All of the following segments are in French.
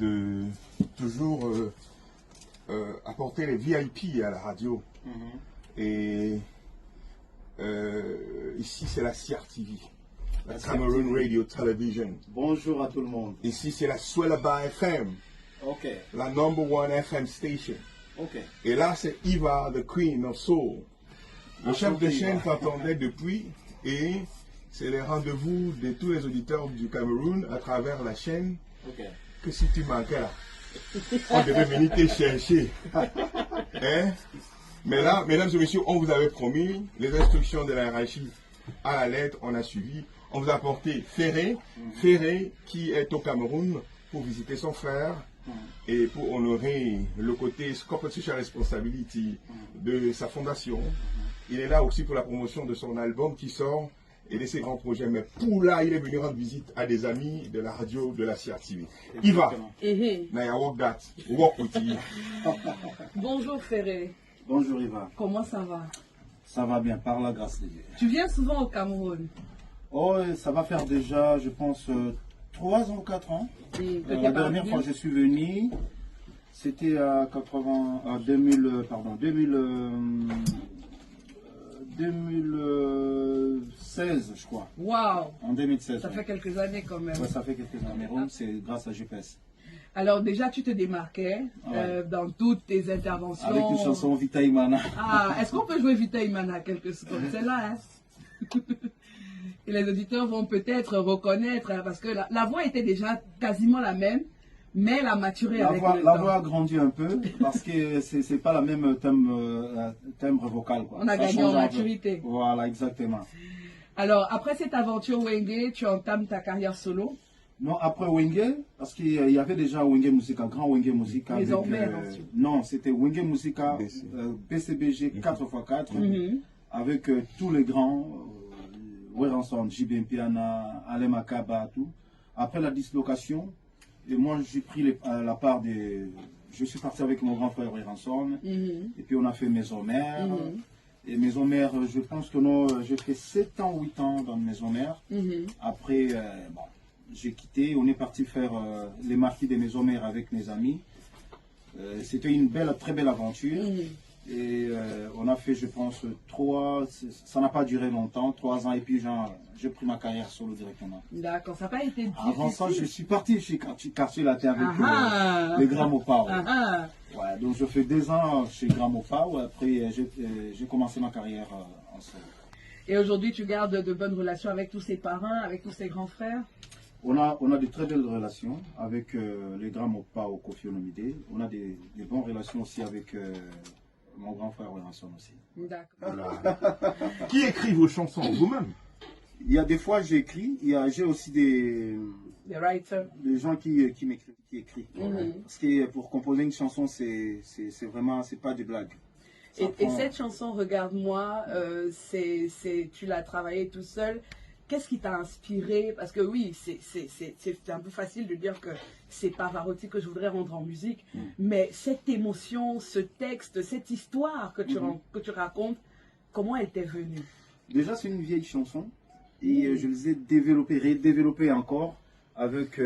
de toujours apporter les VIP à la radio. Et ici, c'est la CRTV, la Cameroon Radio Television. Bonjour à tout le monde. Ici, c'est la Swellaba FM, la #1 FM station. Et là, c'est Eva, the Queen of Soul. Le chef de chaîne t'entendait depuis, et c'est les rendez-vous de tous les auditeurs du Cameroun à travers la chaîne. Que si tu manquais là, on devait venir te chercher. Hein? Mais là, mesdames et messieurs, on vous avait promis les instructions de la hiérarchie à la lettre, on a suivi. On vous a apporté Ferré, qui est au Cameroun pour visiter son frère et pour honorer le côté Corporate Social Responsibility de sa fondation. Il est là aussi pour la promotion de son album qui sort et de ses grands projets. Mais pour là, il est venu rendre visite à des amis de la radio de la CRTV. Iva, Naya walk that, walk with you. Bonjour Ferré. Bonjour Iva. Comment ça va? Ça va bien, par la grâce de Dieu. Tu viens souvent au Cameroun? Oh, ça va faire déjà, je pense, 3 ans ou 4 ans. La dernière fois que je suis venu, c'était à 2016, je crois. Waouh! En 2016. Ça fait quelques années quand même. Ouais, ça fait quelques années. C'est grâce à GPS. Alors déjà, tu te démarquais dans toutes tes interventions. Avec une chanson Vita Imana. Ah, est-ce qu'on peut jouer Vita Imana quelques secondes? C'est là, hein? Et les auditeurs vont peut-être reconnaître, hein, parce que la voix était déjà quasiment la même, mais elle a maturé avec le temps. La voix a grandi un peu, parce que c'est pas la même timbre vocal, quoi. On a gagné en maturité. Voilà, exactement. Alors, après cette aventure Wenge, tu entames ta carrière solo? Non, après Wenge, parce qu'il y avait déjà Wenge Musica, grand Wenge Musica. Non, c'était Wenge Musica, BCBG 4x4, avec tous les grands, Weranson, JB Mpiana, Alem Akaba, tout. Après la dislocation, et moi j'ai pris la part des... Je suis parti avec mon grand frère Weranson, et puis on a fait Maison Mère. Et Maison Mère, je pense que j'ai fait 7 ans, 8 ans dans Maison Mère. Après, bon, j'ai quitté, on est parti faire les marquis des Maisons Mères avec mes amis. C'était une très belle aventure. Et on a fait, je pense, ça n'a pas duré longtemps, 3 ans, et puis j'ai pris ma carrière solo directement. D'accord, ça n'a pas été difficile. Avant ça, je suis parti chez Quartier Latin avec les Gramopao. Ouais, donc je fais 2 ans chez Gramopao, après j'ai commencé ma carrière en solo. Et aujourd'hui, tu gardes de bonnes relations avec tous ses parrains, avec tous ses grands frères? On a de très belles relations avec les Gramopao Kofi Olomide. On a des bonnes relations aussi avec mon grand frère Weranson aussi. D'accord. Qui écrit vos chansons? Vous-même? Il y a des fois j'écris, j'ai aussi des writers, des gens qui m'écrivent, qui écrivent. Parce que pour composer une chanson, c'est vraiment, c'est pas des blagues. Et cette chanson, Regarde-moi, tu l'as travaillée tout seul. Qu'est-ce qui t'a inspiré? Parce que oui, c'est un peu facile de dire que c'est Pavarotti que je voudrais rendre en musique, mais cette émotion, ce texte, cette histoire que tu racontes, comment elle t'est venue? Déjà, c'est une vieille chanson et je les ai redéveloppées encore avec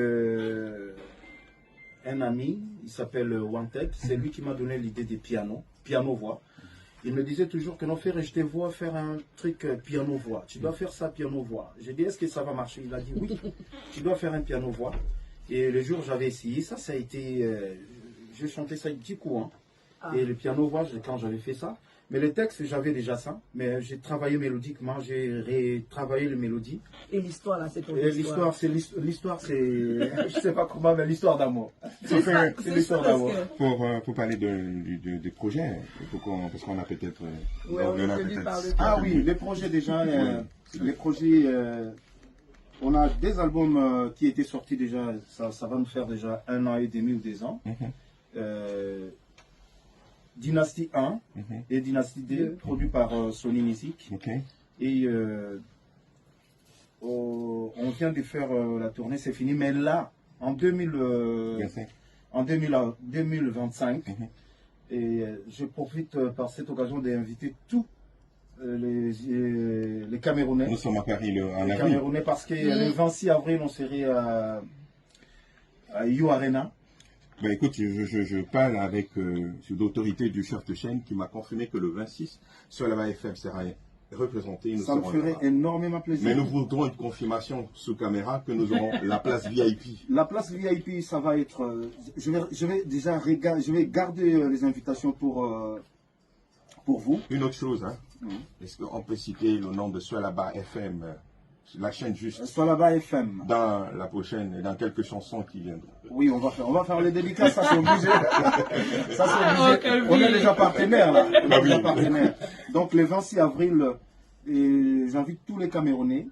un ami, il s'appelle Wanted. C'est lui qui m'a donné l'idée des piano-voix. Il me disait toujours que non, frère, je te vois faire un truc piano-voix. Tu dois faire ça piano-voix. J'ai dit, est-ce que ça va marcher? Il a dit oui, tu dois faire un piano-voix. Et le jour où j'avais essayé ça, ça a été... j'ai chanté ça 10 coups. Et le piano-voix, quand j'avais fait ça. Mais les textes, j'avais déjà ça. Mais j'ai travaillé mélodiquement, j'ai retravaillé les mélodies. Et l'histoire, là, c'est ton histoire. L'histoire, c'est... je sais pas comment, mais l'histoire d'amour. C'est l'histoire d'amour. Pour parler des projets, parce qu'on a peut-être... Ah oui, les projets déjà. Les projets... on a des albums qui étaient sortis déjà. Ça va nous faire déjà 1 an et demi ou 2 ans. Dynasty 1 et Dynasty 2, produit par Sony Music. Et on vient de faire la tournée, c'est fini. Mais là, en 2025, et je profite par cette occasion d'inviter tous les Camerounais. Nous sommes à Paris en avril. Camerounais, parce que le 26 avril, on serait à You Arena. Ben écoute, je parle avec l'autorité du chef de chaîne qui m'a confirmé que le 26, Soalaba FM sera représenté. Ça me ferait énormément plaisir. Mais nous voudrons une confirmation sous caméra que nous aurons la place VIP. La place VIP, ça va être... je vais déjà je vais garder les invitations pour vous. Une autre chose, hein. Est-ce qu'on peut citer le nom de Soalaba FM, la chaîne juste Soalaba FM. Dans la prochaine, dans quelques chansons qui viendront. Oui, on va faire les délicats, ça c'est obligé. Ça c'est obligé. On est déjà partenaires là. On est déjà partenaires. Donc le 26 avril, j'invite tous les Camerounais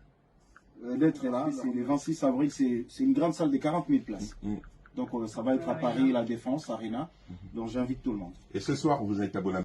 d'être là. Le 26 avril, c'est une grande salle de 40 000 places. Donc ça va être à Paris, la Défense, Arena. Donc j'invite tout le monde. Et ce soir, vous êtes abonné.